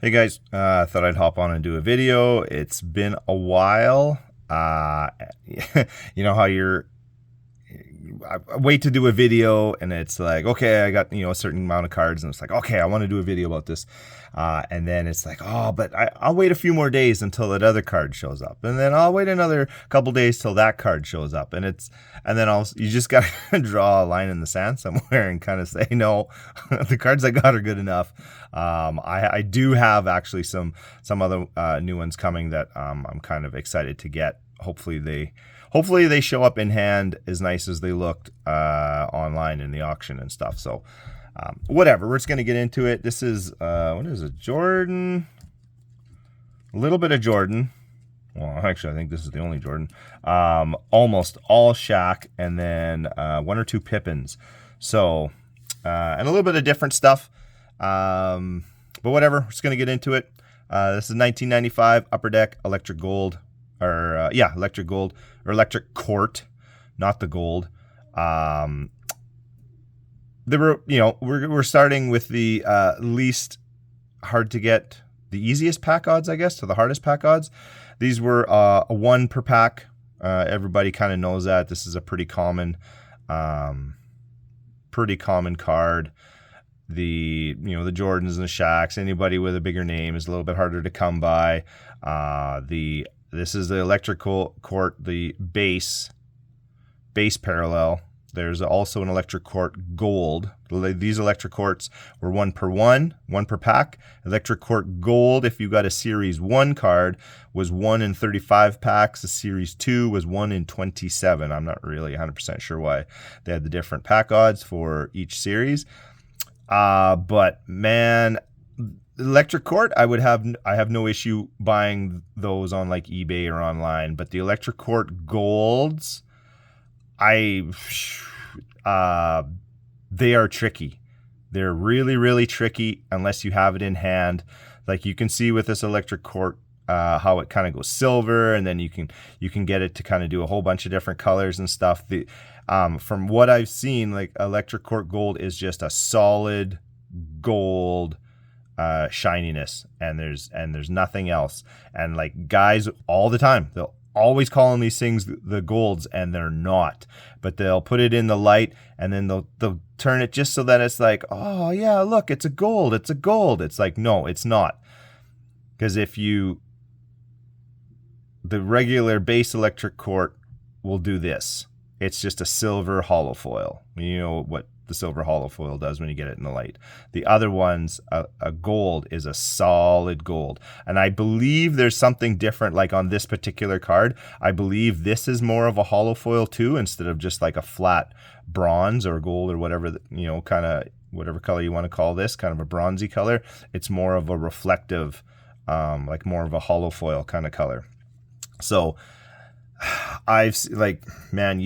Hey guys, I thought I'd hop on and do a video. It's been a while. You know how I wait to do a video and it's like, okay, I got, a certain amount of cards and it's like, okay, I want to do a video about this. And then it's like, oh, but I'll wait a few more days until that other card shows up. And then I'll wait another couple days till that card shows up. And then you just got to draw a line in the sand somewhere and kind of say, no, the cards I got are good enough. I do have actually some other new ones coming that I'm kind of excited to get. Hopefully they show up in hand as nice as they looked online in the auction and stuff. So whatever, we're just going to get into it. This is, what is it, Jordan? A little bit of Jordan. Well, actually, I think this is the only Jordan. Almost all Shaq, and then one or two Pippens. So, and a little bit of different stuff. But whatever, we're just going to get into it. This is 1995 Upper Deck Electric Gold. Electric Gold, or Electric Court, not the gold. We're starting with the least hard to get, the easiest pack odds, I guess, to the hardest pack odds. These were a 1 per pack. Everybody kind of knows that. This is a pretty common card. The Jordans and the Shaqs, anybody with a bigger name is a little bit harder to come by. This is the Electric Court, the base parallel. There's also an Electric Court Gold. These Electric Courts were 1 per pack. Electric Court Gold, if you got a Series 1 card, was 1 in 35 packs. The Series 2 was 1 in 27. I'm not really 100% sure why they had the different pack odds for each series. But man, Electric Court, I have no issue buying those on like eBay or online, but the Electric Court Golds, they are tricky. They're really, really tricky unless you have it in hand. Like you can see with this Electric Court, how it kind of goes silver, and then you can get it to kind of do a whole bunch of different colors and stuff. From what I've seen, like Electric Court Gold is just a solid gold shininess, and there's nothing else. And like guys all the time, they'll always calling these things the golds, and they're not, but they'll put it in the light and then they'll turn it just so that it's like, oh yeah, look, it's a gold. It's like, no, it's not. Because the regular base Electric Court will do this. It's just a silver hollow foil. You know what the silver hollow foil does when you get it in the light. The other ones, a gold is a solid gold. And I believe there's something different, like on this particular card. I believe this is more of a hollow foil too, instead of just like a flat bronze or gold or whatever, kind of whatever color you want to call this, kind of a bronzy color. It's more of a reflective, like more of a hollow foil kind of color. So you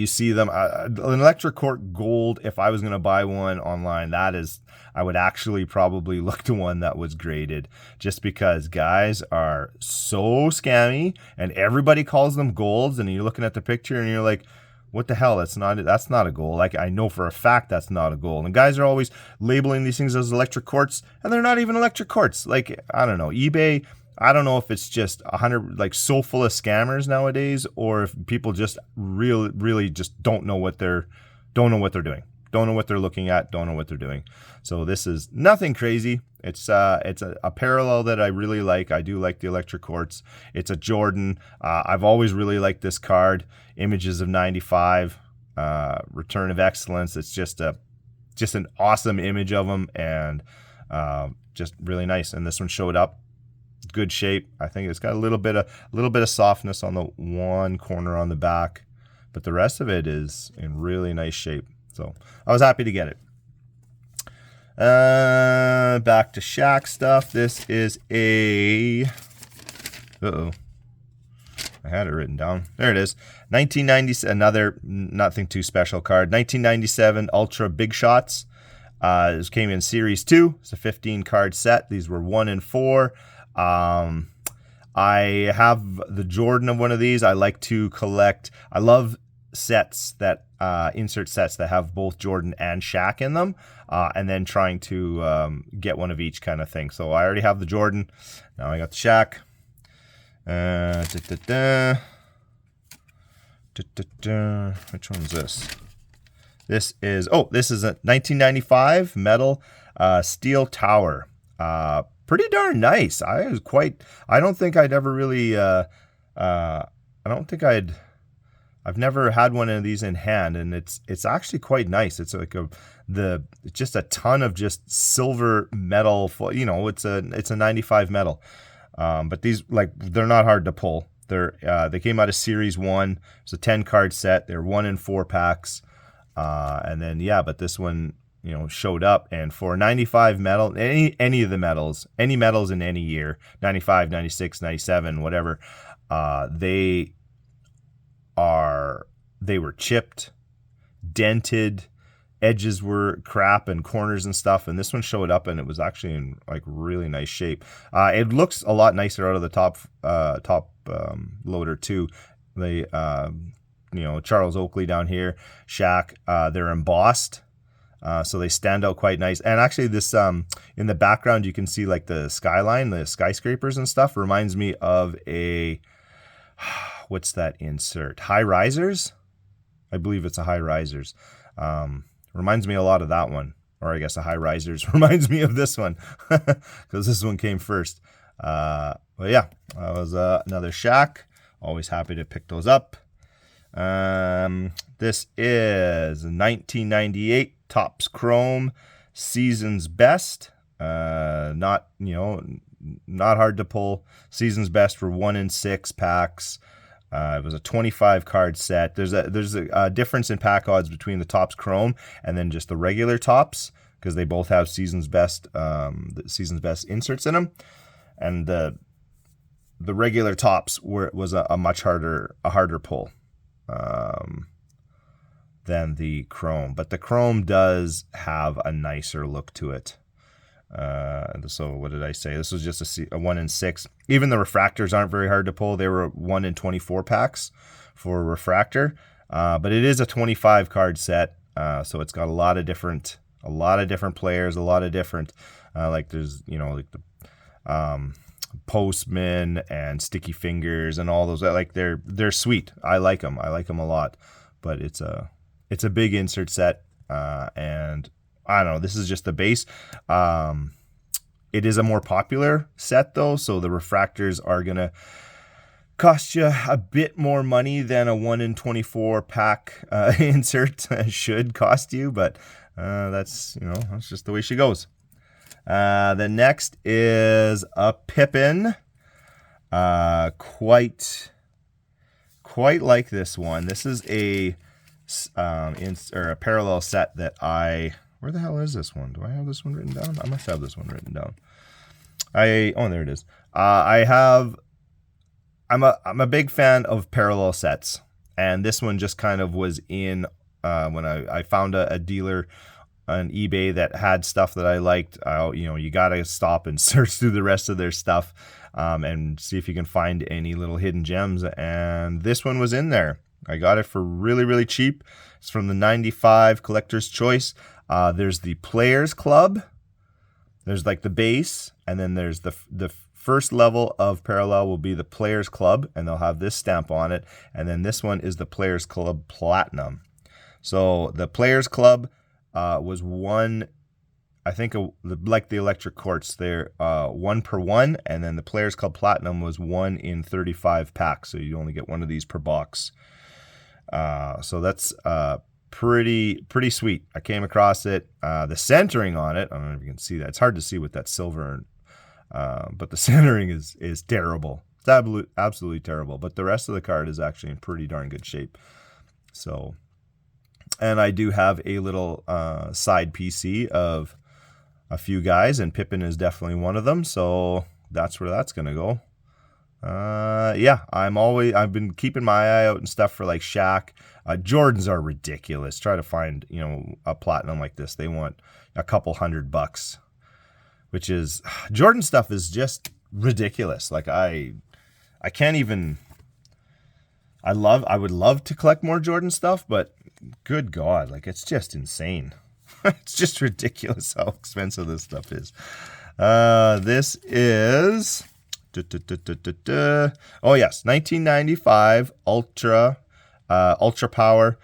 see them. An Electric Court Gold, if I was going to buy one online, I would actually probably look to one that was graded, just because guys are so scammy and everybody calls them golds, and you're looking at the picture and you're like, what the hell? That's not a gold. Like, I know for a fact that's not a gold. And guys are always labeling these things as Electric Courts, and they're not even Electric Courts. Like, I don't know, eBay, I don't know if it's just 100, like, so full of scammers nowadays, or if people just really just don't know what they're doing. Don't know what they're looking at, don't know what they're doing. So this is nothing crazy. It's a parallel that I really like. I do like the Electric Courts. It's a Jordan. I've always really liked this card. Images of 95, Return of Excellence. It's just an awesome image of them, and just really nice. And this one showed up. Good shape. I think it's got a little bit of softness on the one corner on the back, but the rest of it is in really nice shape. So I was happy to get it. Back to Shaq stuff. This is I had it written down. There it is. 1990, another nothing too special card. 1997 Ultra Big Shots. This came in Series 2. It's a 15 card set. These were 1 in 4. I have the Jordan of one of these. I like to collect. I love sets that insert sets that have both Jordan and Shaq in them, and then trying to get one of each kind of thing. So I already have the Jordan. Now I got the Shaq. Which one's this? This is a 1995 metal steel tower. Pretty darn nice. I don't think I'd ever really, I've never had one of these in hand, and it's actually quite nice. It's like just a ton of just silver metal, it's a 95 metal. But these, like, they're not hard to pull. They came out of Series 1. It's a 10 card set. They're 1 in 4 packs. And then, but this one, showed up, and for 95 metal, any of the metals, any metals in any year, 95, 96, 97, whatever, they were chipped, dented, edges were crap and corners and stuff, and this one showed up and it was actually in like really nice shape. It looks a lot nicer out of the top loader too. They Charles Oakley down here, Shaq, they're embossed, so they stand out quite nice. And actually this in the background you can see like the skyline, the skyscrapers and stuff. Reminds me of a what's that insert? High risers? I believe it's a high risers. Reminds me a lot of that one. Or I guess a high risers reminds me of this one because this one came first. But yeah, that was another Shaq. Always happy to pick those up. This is 1998 Topps Chrome Season's Best. Not hard to pull. Season's Best for 1 in 6 packs. It was a 25 card set. There's a difference in pack odds between the Topps Chrome and then just the regular Topps, because they both have Season's Best inserts in them, and the regular Topps was a much harder pull than the Chrome, but the Chrome does have a nicer look to it. So what did I say? This was just a 1 in 6. Even the refractors aren't very hard to pull. They were 1 in 24 packs for a refractor, but it is a 25 card set, so it's got a lot of different players, a lot of different like there's like the Postman and Sticky Fingers and all those. Like they're sweet. I like them a lot, but it's a big insert set, and I don't know, this is just the base. It is a more popular set though, so the refractors are gonna cost you a bit more money than a 1 in 24 pack insert should cost you, but that's just the way she goes. The next is a Pippen. Quite like this one. This is a parallel set that where the hell is this one? Do I have this one written down? I must have this one written down. There it is. I'm a big fan of parallel sets, and this one just kind of was in when I found a dealer on eBay that had stuff that I liked. You gotta stop and search through the rest of their stuff and see if you can find any little hidden gems, and this one was in there. I got it for really, really cheap. It's from the 95 Collector's Choice. There's the Players Club. There's like the base, and then there's the first level of parallel will be the Players Club, and they'll have this stamp on it. And then this one is the Players Club Platinum. So the Players Club was one, I think, like the Electric Quartz, they're 1 per 1, and then the Players Club Platinum was 1 in 35 packs, so you only get one of these per box. So that's pretty sweet. I came across it. The centering on it, I don't know if you can see that. It's hard to see with that silver, but the centering is terrible. It's absolutely terrible. But the rest of the card is actually in pretty darn good shape. So, and I do have a little side PC of a few guys, and Pippen is definitely one of them. So that's where that's gonna go. I've been keeping my eye out and stuff for like Shaq. Jordans are ridiculous. Try to find, a platinum like this. They want a couple $100, which is, Jordan stuff is just ridiculous. Like I can't even, I would love to collect more Jordan stuff, but good God, like it's just insane. It's just ridiculous how expensive this stuff is. This is, oh yes, 1995 Ultra Power.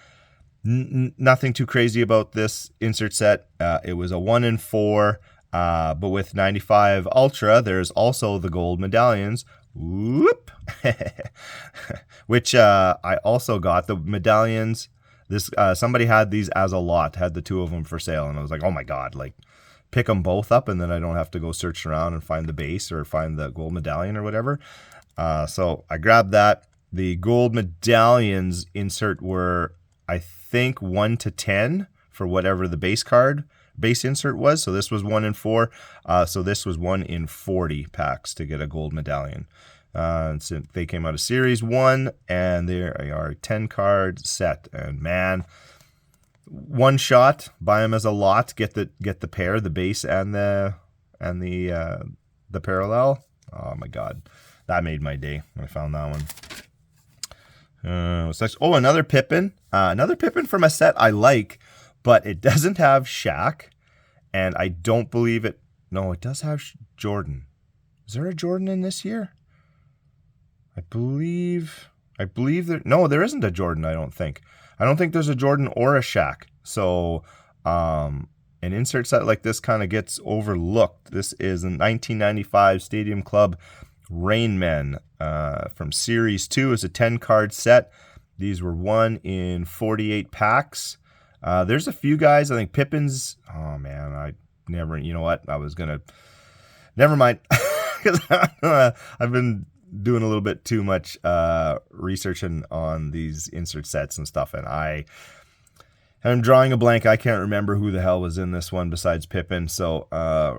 Nothing too crazy about this insert set. It was a 1 in 4, but with 95 Ultra, there's also the gold medallions. Whoop! Which I also got the medallions. This somebody had these as a lot, had the 2 of them for sale, and I was like, oh my God, like pick them both up, and then I don't have to go search around and find the base or find the gold medallion or whatever. So I grabbed that. The gold medallions insert were, I think, 1 to 10 for whatever the base insert was. So this was 1 in 4. So this was 1 in 40 packs to get a gold medallion. So they came out of Series 1, and they are a 10-card set. And man, one shot, buy them as a lot, get the pair, the base and the parallel. Oh my God, that made my day when I found that one. Another Pippen. Another Pippen from a set I like, but it doesn't have Shaq, and I don't believe it. No, it does have Jordan. Is there a Jordan in this year? I believe there. No, there isn't a Jordan. I don't think there's a Jordan or a Shaq. So, an insert set like this kind of gets overlooked. This is a 1995 Stadium Club Rain Men from Series 2. It's a 10-card set. These were 1 in 48 packs. There's a few guys. I think Pippens. Oh man, you know what? I was gonna. Never mind. Because I've been doing a little bit too much researching on these insert sets and stuff, and I'm drawing a blank. I can't remember who the hell was in this one besides Pippen, so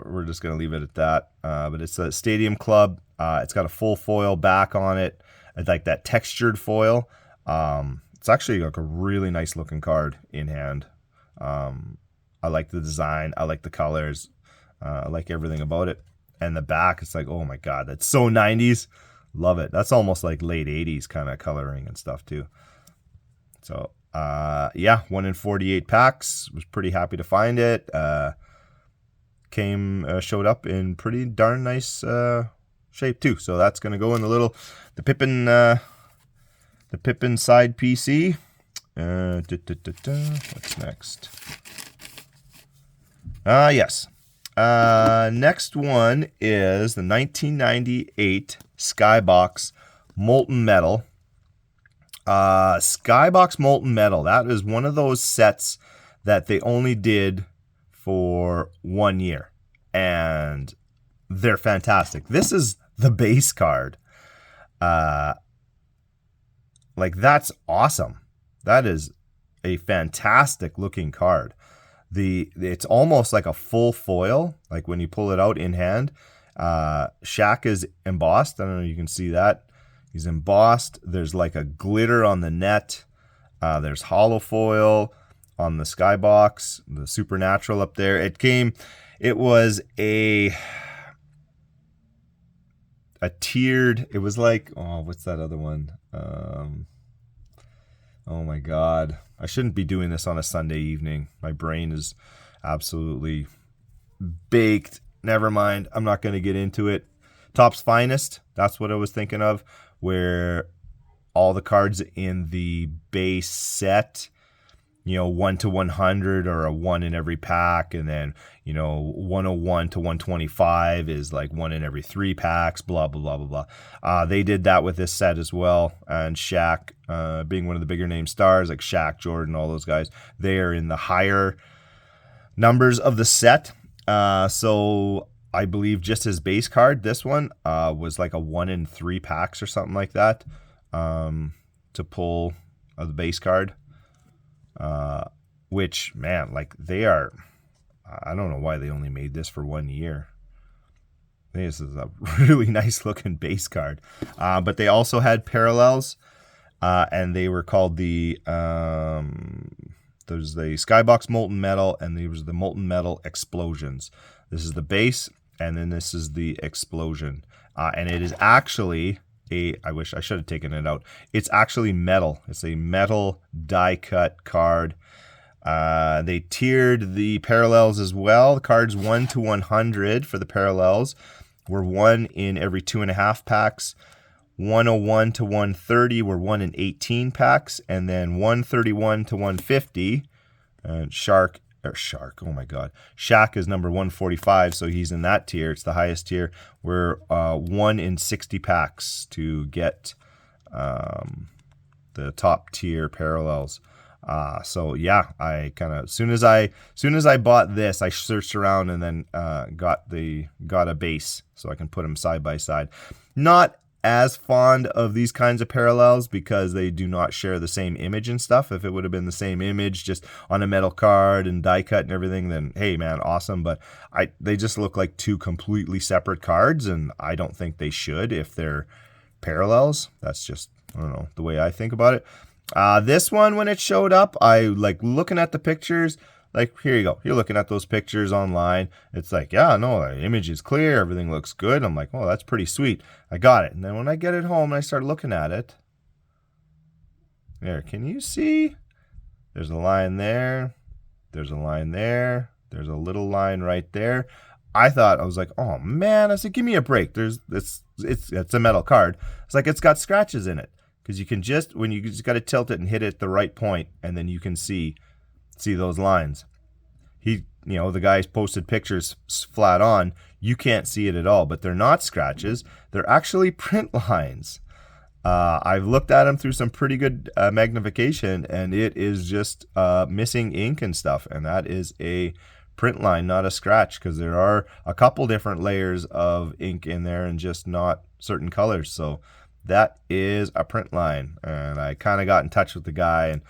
we're just going to leave it at that. But it's a Stadium Club. It's got a full foil back on it. It's like that textured foil. It's actually like a really nice looking card in hand. I like the design. I like the colors. I like everything about it. And the back, it's like, oh my God, that's so 90s. Love it. That's almost like late 80s kind of coloring and stuff too. So, yeah, 1 in 48 packs. Was pretty happy to find it. Showed up in pretty darn nice shape too. So that's going to go in the Pippin side PC. What's next? Yes. Next one is the 1998 Skybox Molten Metal. Skybox Molten Metal. That is one of those sets that they only did for 1 year, and they're fantastic. This is the base card. Like, that's awesome. That is a fantastic looking card. It's almost like a full foil, like when you pull it out in hand. Shaq is embossed. I don't know if you can see that. He's embossed. There's like a glitter on the net. There's hollow foil on the Skybox, the Supernatural up there. It was a tiered, it was like, what's that other one? Oh my God. I shouldn't be doing this on a Sunday evening. My brain is absolutely baked. Never mind. I'm not going to get into it. Topps Finest. That's what I was thinking of, where all the cards in the base set, 1 to 100 or a 1 in every pack. And then, 101 to 125 is like 1 in every 3 packs, blah, blah, blah, blah, blah. They did that with this set as well. And Shaq, being one of the bigger name stars, like Shaq, Jordan, all those guys, they are in the higher numbers of the set. So I believe just his base card, this one, was like a 1 in 3 packs or something like that, to pull the base card. Which, man, like, they are, I don't know why they only made this for 1 year. I think this is a really nice looking base card. But they also had parallels, and they were called there's the Skybox Molten Metal, and there was the Molten Metal Explosions. This is the base, and then this is the Explosion. And it is actually I wish I should have taken it out. It's actually metal. It's a metal die cut card. They tiered the parallels as well. The cards 1 to 100 for the parallels were 1 in every 2.5 packs. 101 to 130 were 1 in 18 packs, and then 131 to 150. And Shaq, oh my God. Shaq is number 145, so he's in that tier. It's the highest tier. We're 1 in 60 packs to get the top tier parallels. So yeah, I kind of, as soon as I bought this, I searched around and then got a base so I can put them side by side. Not as fond of these kinds of parallels because they do not share the same image and stuff. If it would have been the same image just on a metal card and die cut and everything, then hey man, awesome. But they just look like two completely separate cards, and I don't think they should if they're parallels. That's just, I don't know, the way I think about it. This one, when it showed up, I like looking at the pictures. Like, here you go. You're looking at those pictures online. It's like, yeah, no, the image is clear. Everything looks good. I'm like, oh, that's pretty sweet. I got it. And then when I get it home and I start looking at it, there, can you see? There's a line there. There's a line there. There's a little line right there. I was like, oh man. I said, give me a break. It's a metal card. It's like, it's got scratches in it. Because you can just, when you just got to tilt it and hit it at the right point, and then you can see those lines. The guys posted pictures flat on. You can't see it at all, but they're not scratches. They're actually print lines. I've looked at them through some pretty good magnification, and it is just missing ink and stuff. And that is a print line, not a scratch, because there are a couple different layers of ink in there and just not certain colors. So that is a print line. And I kind of got in touch with the guy, and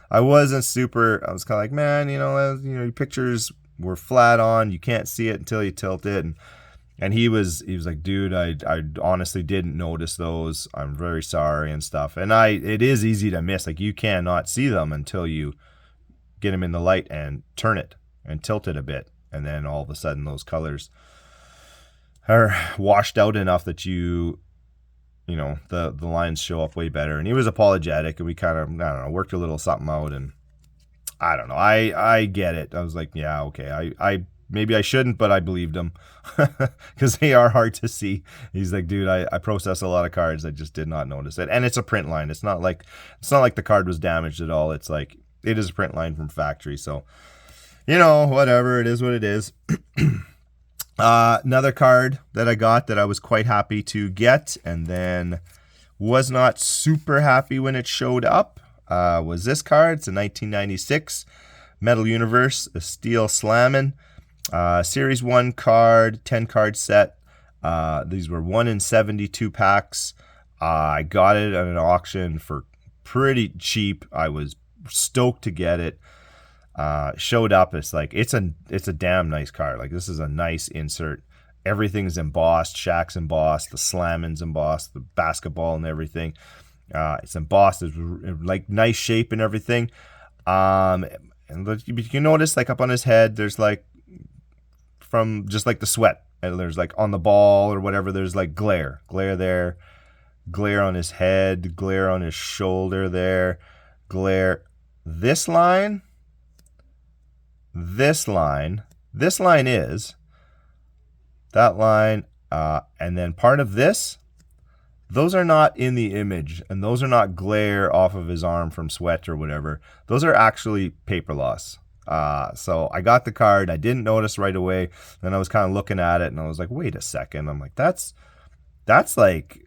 I was kind of like, man, your pictures were flat on. You can't see it until you tilt it. And he was like, dude, I honestly didn't notice those. I'm very sorry and stuff. And it is easy to miss. Like, you cannot see them until you get them in the light and turn it and tilt it a bit. And then all of a sudden those colors are washed out enough that the lines show up way better. And he was apologetic, and we kind of, I don't know, worked a little something out. And I don't know, I get it. I was like, yeah, okay, I maybe I shouldn't, but I believed him because they are hard to see. He's like, dude, I process a lot of cards. I just did not notice it. And it's a print line. It's not like the card was damaged at all. It's like, it is a print line from factory. So, whatever, it is what it is. Another card that I got that I was quite happy to get, and then was not super happy when it showed up, was this card. It's a 1996 Metal Universe, a Steel Slammin', Series 1 card, 10 card set. These were 1 in 72 packs. I got it at an auction for pretty cheap. I was stoked to get it. Showed up. It's like, it's a damn nice card. Like, this is a nice insert. Everything's embossed. Shaqs embossed. The Slammin's embossed. The basketball and everything. It's embossed. It's like nice shape and everything. And you notice, like, up on his head, there's like, from just like the sweat, and there's like on the ball or whatever, there's like glare there, glare on his head, glare on his shoulder there, glare. This line is that line, and then part of this, those are not in the image, and those are not glare off of his arm from sweat or whatever. Those are actually paper loss. So I got the card. I didn't notice right away. Then I was kind of looking at it, and I was like, wait a second. I'm like, that's like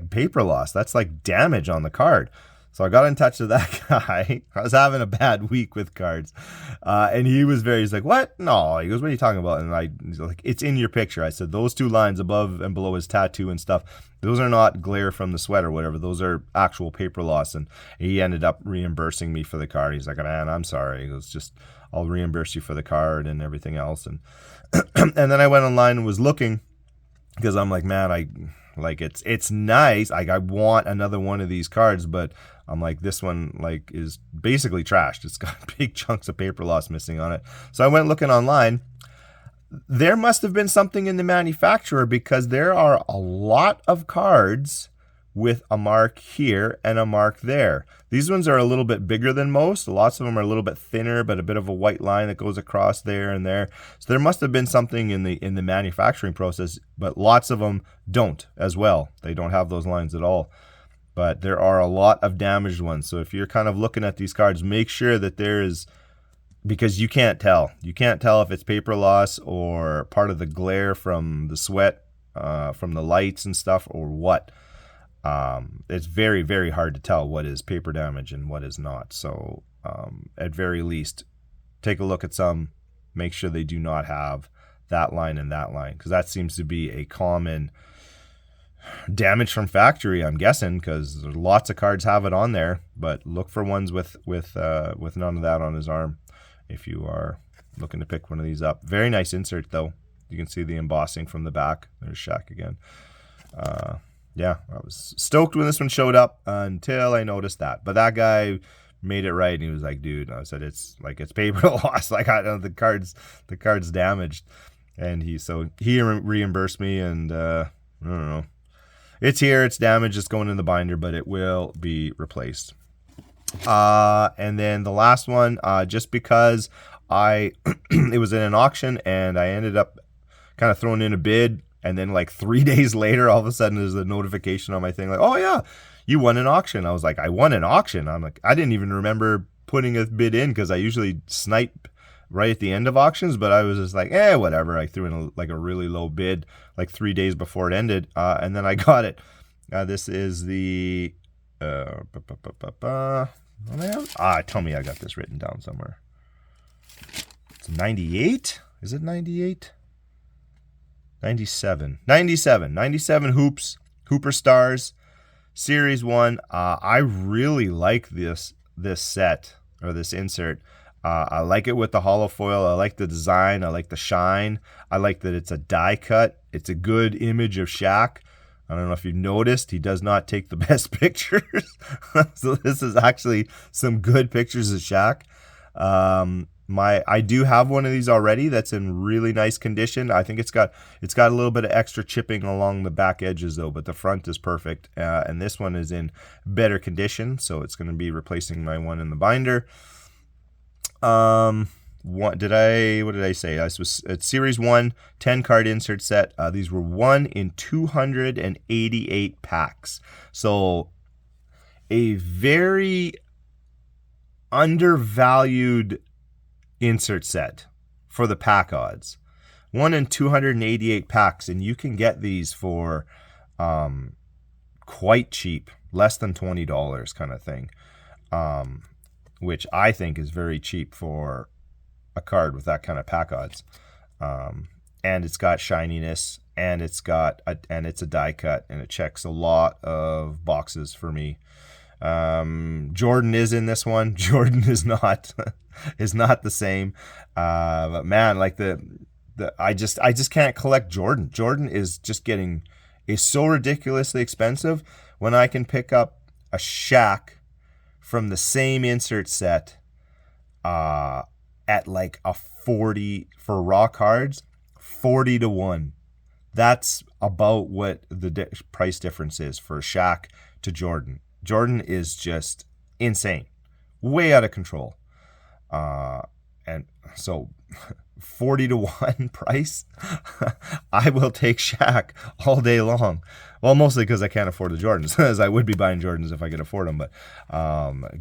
paper loss. That's like damage on the card. So I got in touch with that guy. I was having a bad week with cards. And he's like, what? No. He goes, what are you talking about? And he's like, it's in your picture. I said, those two lines above and below his tattoo and stuff, those are not glare from the sweat or whatever. Those are actual paper loss. And he ended up reimbursing me for the card. He's like, man, I'm sorry. He goes, just, I'll reimburse you for the card and everything else. And and then I went online and was looking, because I'm like, man, it's nice. I want another one of these cards, but I'm like, this one like is basically trashed. It's got big chunks of paper loss missing on it. So I went looking online. There must have been something in the manufacturer, because there are a lot of cards with a mark here and a mark there. These ones are a little bit bigger than most. Lots of them are a little bit thinner, but a bit of a white line that goes across there and there. So there must have been something in the manufacturing process, but lots of them don't as well. They don't have those lines at all. But there are a lot of damaged ones. So if you're kind of looking at these cards, make sure that there is, because you can't tell. You can't tell if it's paper loss or part of the glare from the sweat, from the lights and stuff, or what. It's very, very hard to tell what is paper damage and what is not. So at very least, take a look at some, make sure they do not have that line and that line, because that seems to be a common damage from factory, I'm guessing, because lots of cards have it on there. But look for ones with none of that on his arm if you are looking to pick one of these up. Very nice insert though. You can see the embossing from the back. There's Shaq again. Yeah, I was stoked when this one showed up until I noticed that. But that guy made it right, and he was like, "Dude," I said, "It's paper loss. Like, I know the cards damaged," and he reimbursed me, and I don't know. It's here, it's damaged, it's going in the binder, but it will be replaced. And then the last one, just because it was in an auction, and I ended up kind of throwing in a bid. And then like 3 days later, all of a sudden there's a notification on my thing like, "Oh yeah, you won an auction." I was like, "I won an auction?" I'm like, I didn't even remember putting a bid in, because I usually snipe right at the end of auctions, but I was just like, whatever. I threw in a really low bid like 3 days before it ended, and then I got it. This is the tell me I got this written down somewhere. It's 98? Is it 98? 97 Hooper Stars Series 1. I really like this set, or this insert. I like it with the hollow foil. I like the design. I like the shine. I like that it's a die cut. It's a good image of Shaq. I don't know if you've noticed, he does not take the best pictures. So this is actually some good pictures of Shaq. I do have one of these already that's in really nice condition. I think it's got a little bit of extra chipping along the back edges though, but the front is perfect. And this one is in better condition, so it's going to be replacing my one in the binder. What did I say? It's Series 1 10 card insert set. These were 1 in 288 packs. So a very undervalued insert set for the pack odds. 1 in 288 packs, and you can get these for quite cheap, less than $20 kind of thing, which I think is very cheap for a card with that kind of pack odds. And it's got shininess, and it's a die cut, and it checks a lot of boxes for me. Jordan is in this one. Jordan is not the same. But man, like I just can't collect Jordan. Jordan is so ridiculously expensive when I can pick up a Shaq from the same insert set at like a 40 for raw cards, 40 to 1. That's about what the price difference is for Shaq to Jordan. Jordan is just insane, way out of control. And so 40 to 1 price, I will take Shaq all day long. Well, mostly because I can't afford the Jordans, as I would be buying Jordans if I could afford them. But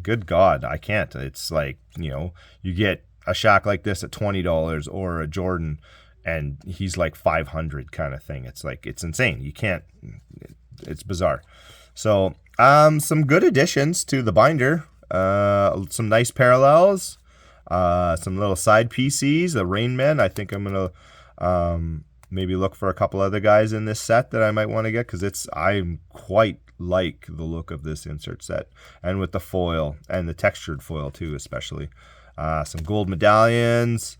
good God, I can't. It's like, you get a Shaq like this at $20 or a Jordan, and he's like 500 kind of thing. It's like, it's insane. You can't, it's bizarre. So some good additions to the binder, some nice parallels, some little side PCs, the Rain Men. I think I'm going to maybe look for a couple other guys in this set that I might want to get, because I quite like the look of this insert set, and with the foil and the textured foil too, especially. Some gold medallions,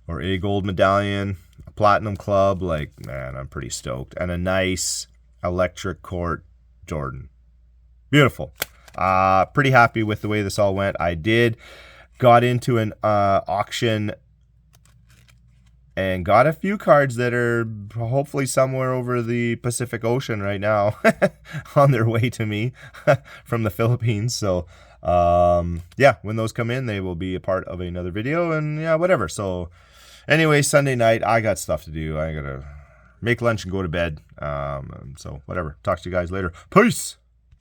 or a gold medallion, a platinum club. Like, man, I'm pretty stoked. And a nice electric court Jordan. Beautiful. Pretty happy with the way this all went. I got into an auction and got a few cards that are hopefully somewhere over the Pacific Ocean right now on their way to me from the Philippines. So yeah, when those come in, they will be a part of another video, and yeah, whatever. So anyway, Sunday night, I got stuff to do. I gotta make lunch and go to bed. So whatever. Talk to you guys later. Peace.